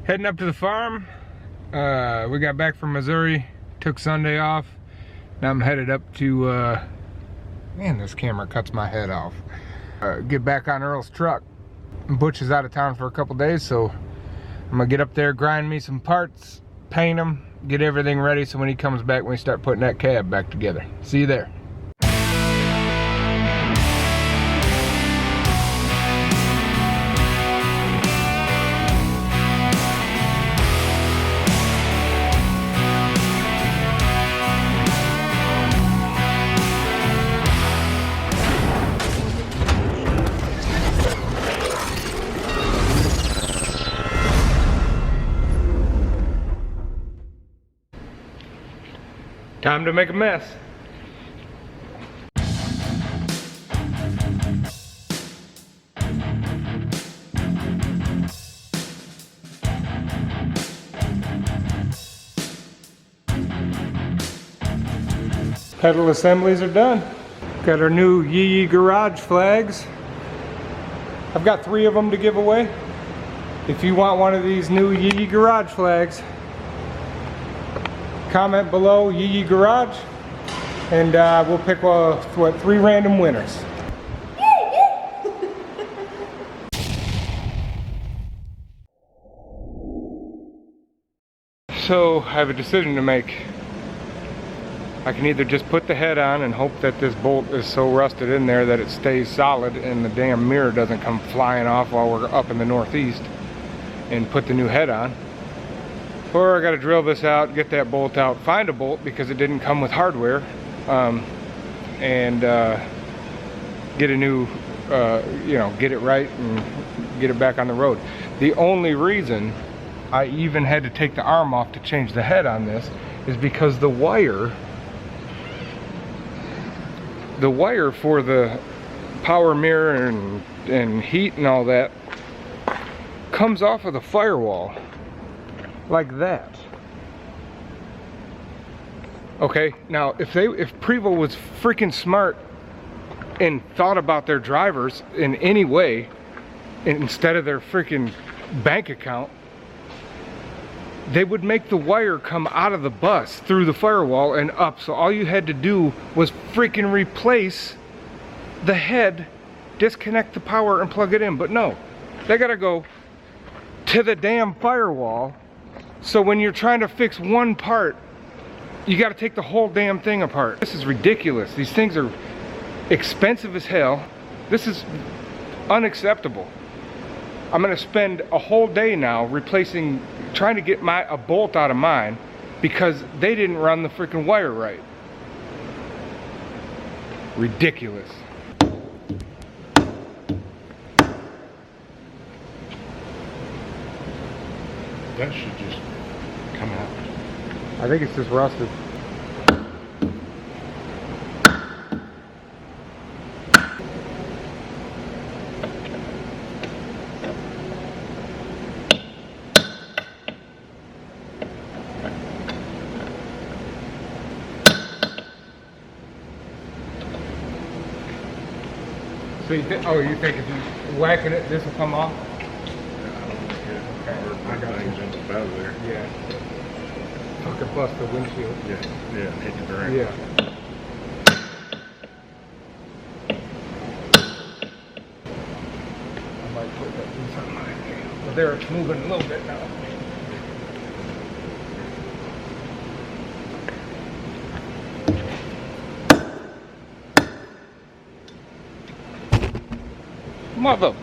Heading up to the farm. We got back from Missouri, took Sunday off. Now I'm headed up to, man, this camera cuts my head off. Get back on Earl's truck. Butch is out of town for a couple days, so I'm gonna get up there, grind me some parts, paint them, get everything ready so when he comes back, we start putting that cab back together. See you there. Time to make a mess. Pedal assemblies are done. Got our new Yee garage flags. I've got 3 of them to give away. If you want one of these new Yee garage flags, comment below Yee Garage, and we'll pick 3 random winners. So I have a decision to make. I can either just put the head on and hope that this bolt is so rusted in there that it stays solid and the damn mirror doesn't come flying off while we're up in the Northeast, and put the new head on. Or I gotta drill this out, get that bolt out, find a bolt because it didn't come with hardware, and get a new, get it right and get it back on the road. The only reason I even had to take the arm off to change the head on this is because the wire for the power mirror and heat and all that comes off of the firewall. Like that. Okay, now if Prevost was freaking smart and thought about their drivers in any way instead of their freaking bank account, they would make the wire come out of the bus through the firewall and up, so all you had to do was freaking replace the head, disconnect the power and plug it in. But no, they gotta go to the damn firewall. So when you're trying to fix one part, you got to take the whole damn thing apart. This is ridiculous. These things are expensive as hell. This is unacceptable. I'm going to spend a whole day now trying to get a bolt out of mine because they didn't run the freaking wire right. Ridiculous. That should just come out. I think it's just rusted. So you think if you whacking it, this will come off? I got things in the out of there. Yeah. Fucking bust the windshield. Yeah, hit the ground. Yeah. I might put that piece on mine. But there, it's moving a little bit now. Mother.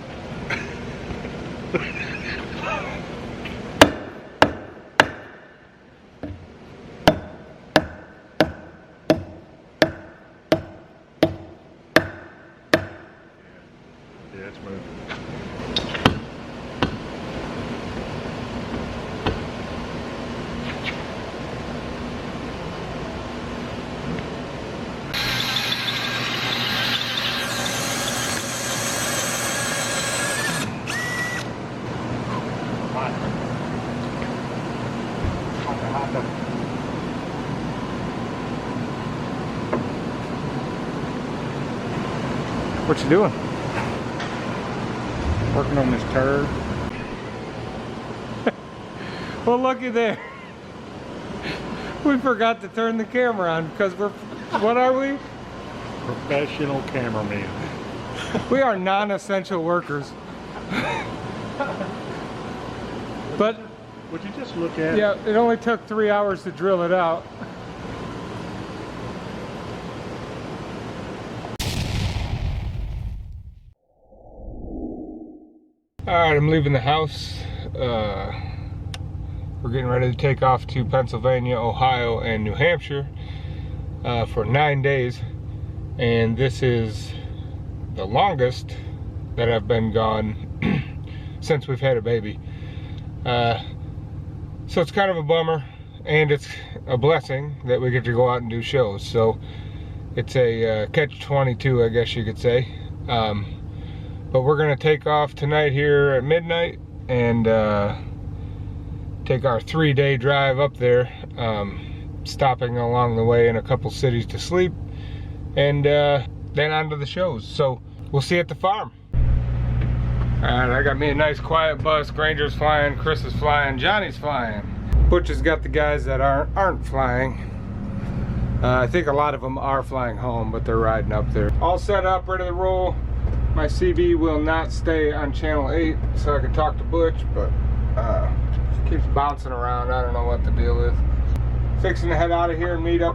Yeah, it's moving. What you doing? Working on this turd. Well, looky there. We forgot to turn the camera on because we're, what are we? Professional cameraman. We are non-essential workers. But Would you just look at yeah, it only took 3 hours to drill it out. Alright, I'm leaving the house. We're getting ready to take off to Pennsylvania, Ohio, and New Hampshire for 9 days. And this is the longest that I've been gone since we've had a baby. So it's kind of a bummer, and it's a blessing that we get to go out and do shows. So it's a catch-22, I guess you could say. But we're gonna take off tonight here at midnight and take our 3-day drive up there, stopping along the way in a couple cities to sleep, and then on to the shows. So we'll see you at the farm. Alright, I got me a nice quiet bus. Granger's flying, Chris is flying, Johnny's flying. Butch has got the guys that aren't flying. I think a lot of them are flying home, but they're riding up there. All set up, ready to roll. My CB will not stay on channel 8, so I can talk to Butch, but keeps bouncing around. I don't know what the deal is. Fixing to head out of here and meet up.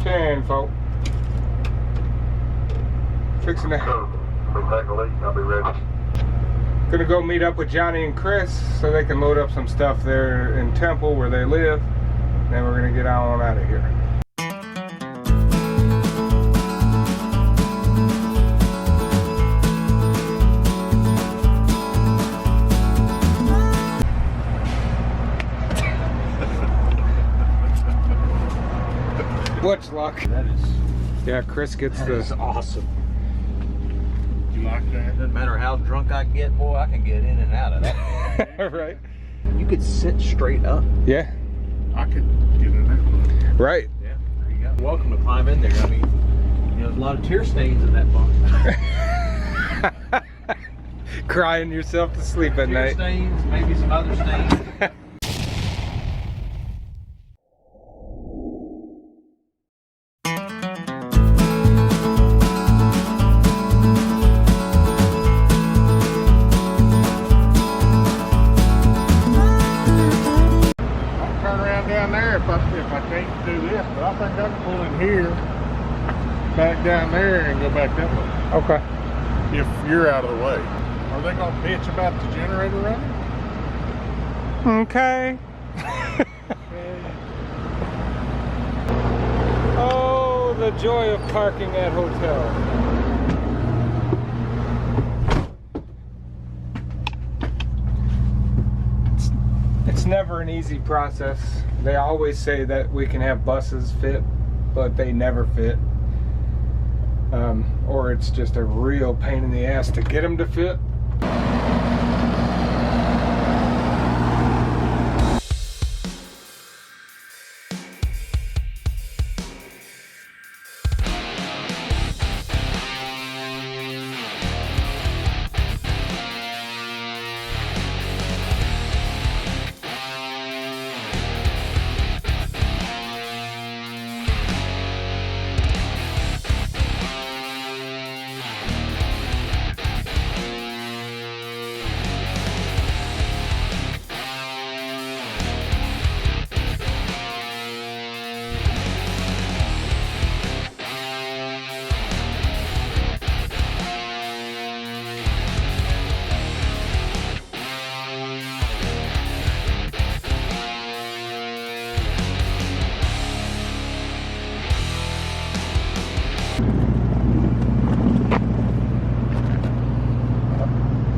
10, folks. Fixing to head. I'll be ready. Gonna go meet up with Johnny and Chris so they can load up some stuff there in Temple where they live. Then we're gonna get on out of here. What's luck? That is, Yeah, Chris gets that the. is awesome. You like that? Doesn't matter how drunk I get, boy, I can get in and out of that. Right? You could sit straight up. Yeah. I could get in that one. Right. Yeah, there you go. Welcome to climb in there. I mean, you know, there's a lot of tear stains in that bunk. Crying yourself to sleep at Tear night. stains, maybe some other stains. If I can't do this, but I think I can pull in here, back down there, and go back that way. Okay. If you're out of the way. Are they gonna bitch about the generator running? Okay. Oh, the joy of parking at hotels. It's never an easy process. They always say that we can have buses fit, but they never fit. Or it's just a real pain in the ass to get them to fit.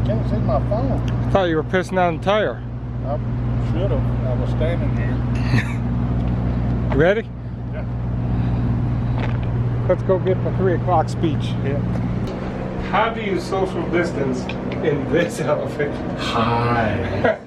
Can't see my phone. I thought you were pissing on the tire. I should have. I was standing here. You ready? Yeah. Let's go get the 3 o'clock speech. Yeah. How do you social distance in this outfit? Hi.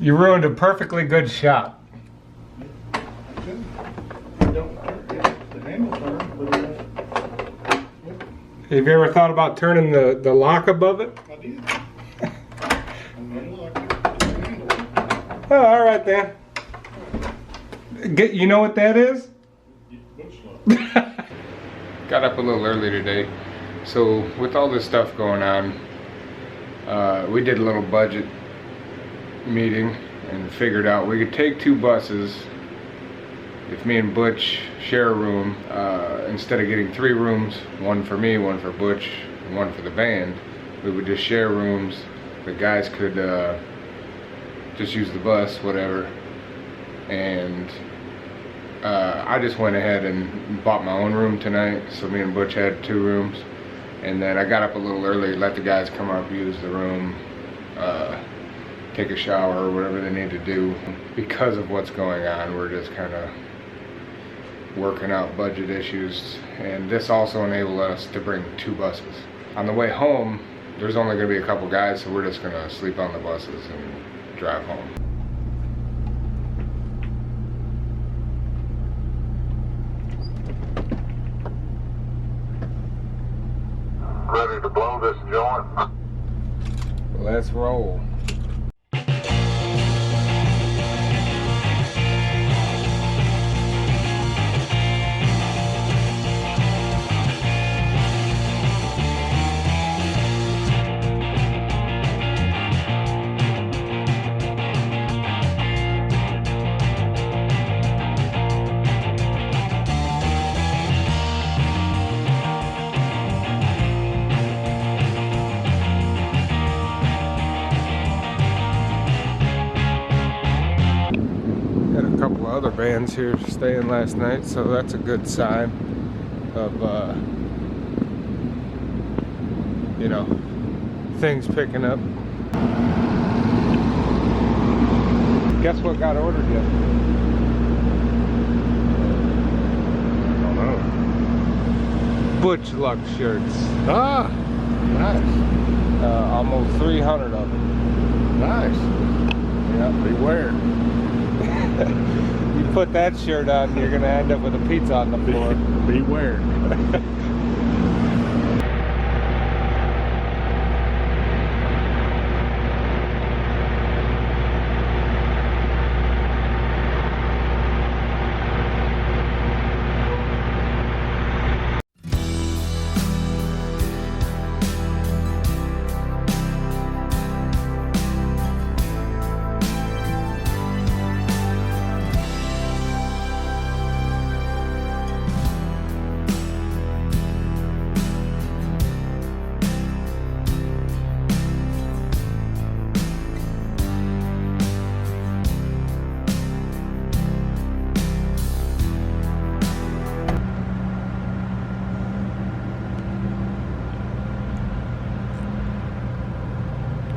You ruined a perfectly good shot. Have you ever thought about turning the lock above it? I did. Oh, all right then. You know what that is? Got up a little early today. So with all this stuff going on, we did a little budget meeting and figured out we could take 2 buses if me and Butch share a room. Instead of getting 3 rooms, one for me, one for Butch, and one for the band, we would just share rooms. The guys could just use the bus, whatever. And I just went ahead and bought my own room tonight, so me and Butch had 2 rooms. And then I got up a little early, let the guys come up, use the room, take a shower or whatever they need to do. Because of what's going on, we're just kind of working out budget issues, and this also enabled us to bring 2 buses. On the way home, there's only going to be a couple guys, so we're just going to sleep on the buses and drive home. Ready to blow this joint? Let's roll. Other bands here staying last night, so that's a good sign of you know, things picking up. Guess what got ordered yet? I don't know. Butch Luck shirts. Ah, nice. Almost 300 of them. Nice. Yeah. Beware. You put that shirt on, you're gonna end up with a pizza on the floor. Beware.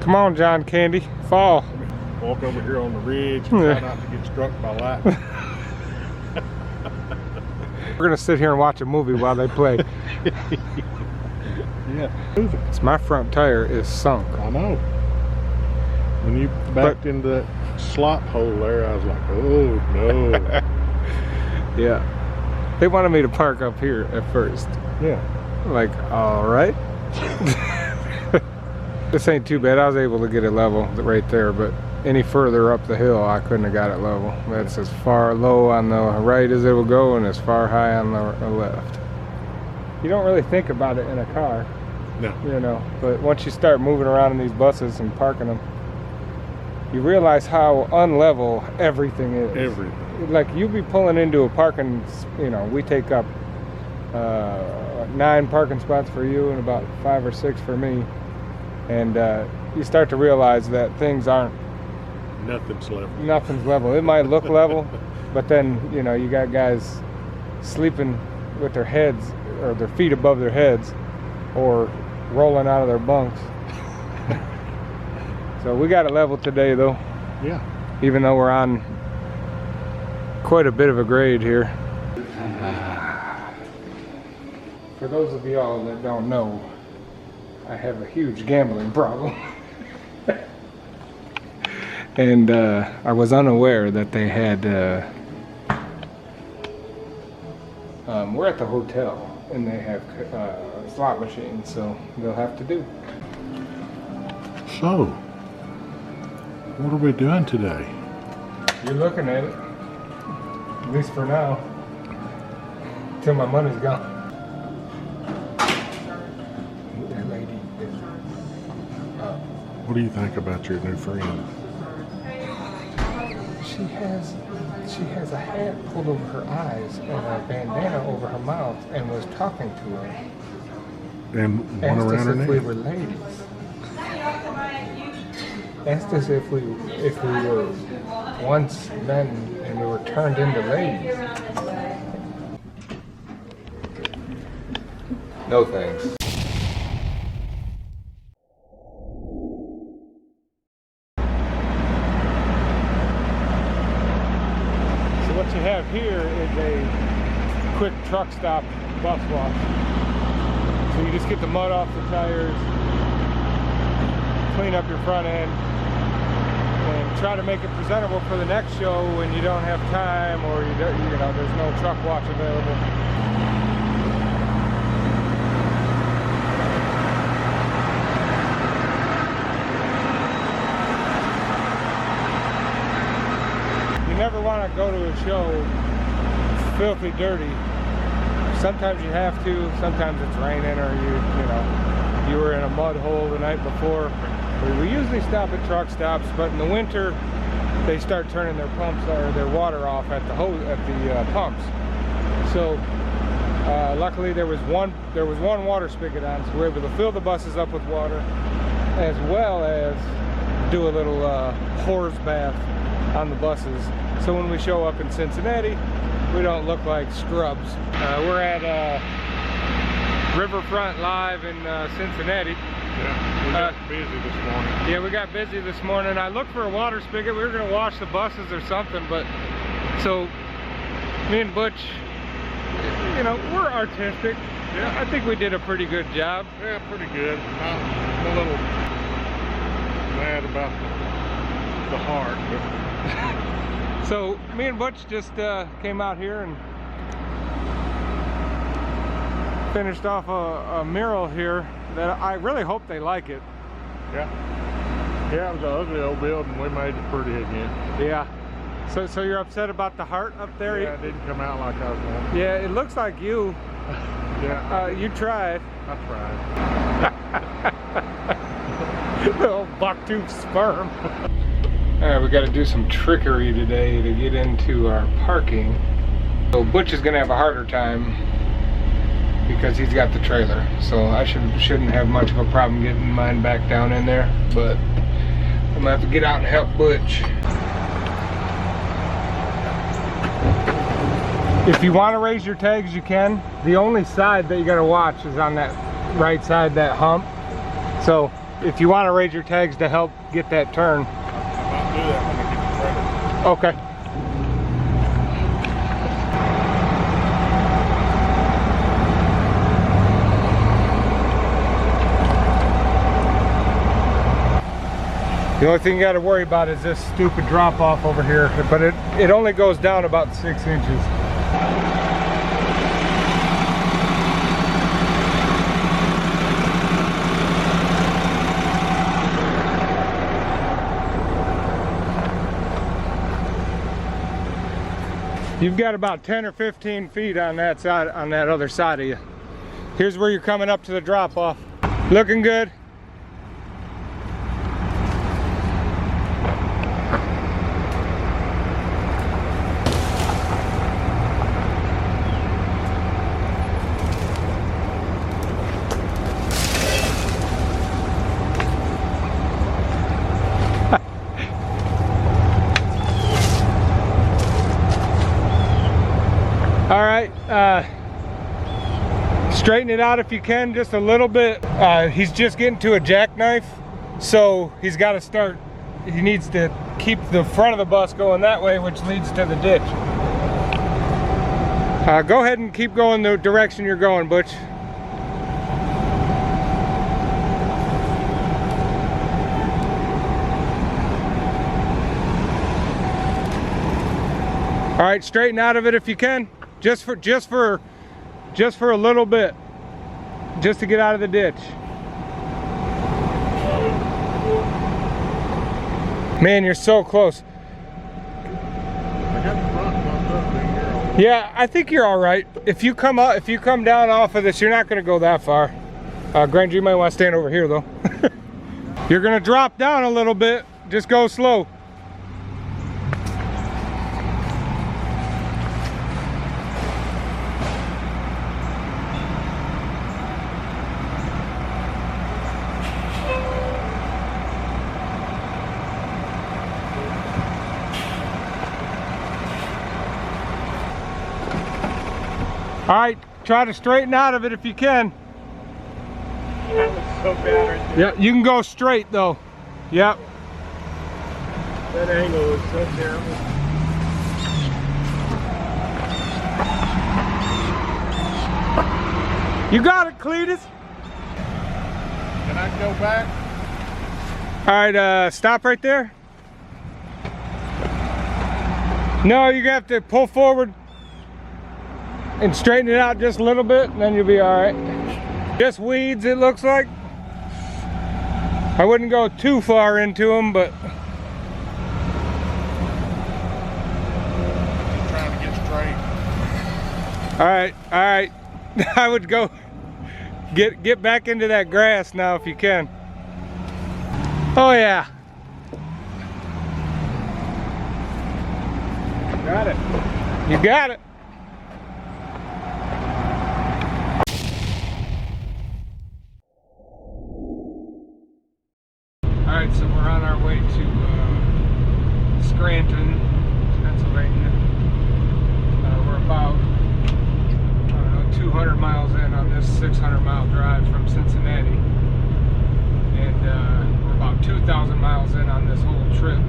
Come on, John Candy, fall. Walk over here on the ridge and try not to get struck by lightning. We're gonna sit here and watch a movie while they play. Yeah. So my front tire is sunk. I know. When you backed into that slot hole there, I was like, oh no. Yeah. They wanted me to park up here at first. Yeah. Like, all right. This ain't too bad. I was able to get it level right there, but any further up the hill, I couldn't have got it level. That's as far low on the right as it will go and as far high on the left. You don't really think about it in a car. No. You know, but once you start moving around in these buses and parking them, you realize how unlevel everything is. Everything. Like, you be pulling into a parking, you know, we take up 9 parking spots for you and about 5 or 6 for me. And you start to realize that things aren't, Nothing's level. nothing's level. It might look level, but then, you know, you got guys sleeping with their heads or their feet above their heads or rolling out of their bunks. So we got it level today though. Yeah. Even though we're on quite a bit of a grade here. For those of y'all that don't know, I have a huge gambling problem. And I was unaware that they had, we're at the hotel and they have slot machines, so they'll have to do. So, what are we doing today? You're looking at it, at least for now, till my money's gone. That lady is, What do you think about your new friend? she has a hat pulled over her eyes and a bandana over her mouth and was talking to her. And one Asked around us her if neck? we were ladies. Asked us if we were once men and we were turned into ladies. No thanks. So what you have here is a quick truck stop bus wash. So you just get the mud off the tires, clean up your front end, and try to make it presentable for the next show when you don't have time or you know there's no truck wash available. You never want to go to a show filthy dirty. Sometimes you have to, sometimes it's raining or you were in a mud hole the night before. We usually stop at truck stops, but in the winter they start turning their pumps or their water off at the pumps. So luckily there was one water spigot on, so we were able to fill the buses up with water as well as do a little hose bath on the buses. So when we show up in Cincinnati, we don't look like scrubs. We're at Riverfront Live in Cincinnati. Yeah, we got busy this morning. Yeah, we got busy this morning. I looked for a water spigot. We were going to wash the buses or something, but so me and Butch, we're artistic. Yeah, I think we did a pretty good job. Yeah, pretty good. I'm a little mad about the heart, but So me and Butch just came out here and finished off a mural here that I really hope they like it. yeah, it was an ugly old building. We made it pretty again. Yeah. So you're upset about the heart up there? Yeah, it didn't come out like I was wanting. Yeah, it looks like you. Yeah, You tried. I tried. Little bucktooth sperm. Alright, we got to do some trickery today to get into our parking. So Butch is going to have a harder time because he's got the trailer. So I shouldn't have much of a problem getting mine back down in there. But I'm going to have to get out and help Butch. If you want to raise your tags, you can. The only side that you got to watch is on that right side, that hump. So if you want to raise your tags to help get that turn. I'll do that when I get the trailer. Okay. The only thing you got to worry about is this stupid drop off over here, but it only goes down about 6 inches. You've got about 10 or 15 feet on that side, on that other side of you. Here's where you're coming up to the drop off. Looking good. All right, straighten it out if you can, just a little bit. He's just getting to a jackknife, so he's got to start, he needs to keep the front of the bus going that way, which leads to the ditch. Go ahead and keep going the direction you're going, Butch. All right, straighten out of it if you can. Just for a little bit. Just to get out of the ditch. Man, you're so close. I got the front bumped up there. Yeah, I think you're all right. If you come down off of this, you're not gonna go that far. Granger, you might want to stand over here though. You're gonna drop down a little bit. Just go slow. All right, try to straighten out of it if you can. That was so bad right there. Yeah, you can go straight though. Yep. That angle was so terrible. You got it, Cletus. Can I go back? All right, stop right there. No, you have to pull forward and straighten it out just a little bit, and then you'll be all right. Just weeds, it looks like. I wouldn't go too far into them, but Trying to get straight. all right. I would go get back into that grass now if you can. Oh yeah. Got it. You got it. Alright, so we're on our way to Scranton, Pennsylvania. We're about, I don't know, 200 miles in on this 600-mile drive from Cincinnati. And we're about 2,000 miles in on this whole trip.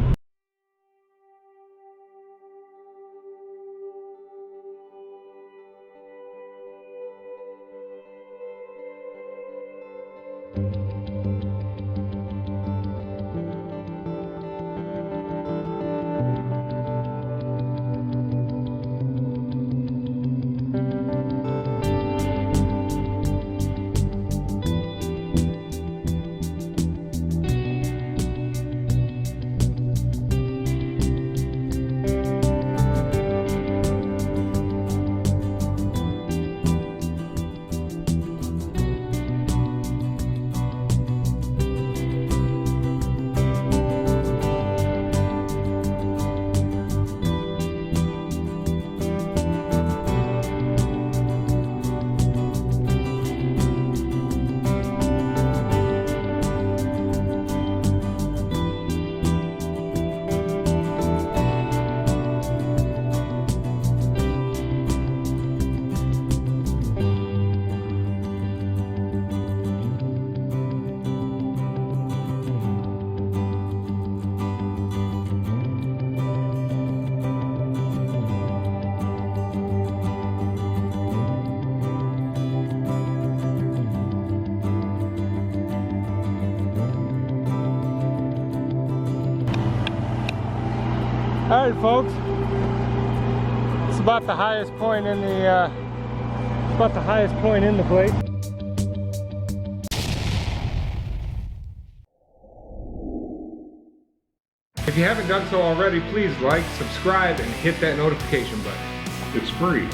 All right, folks. It's about the highest point in the place. If you haven't done so already, please like, subscribe, and hit that notification button. It's free.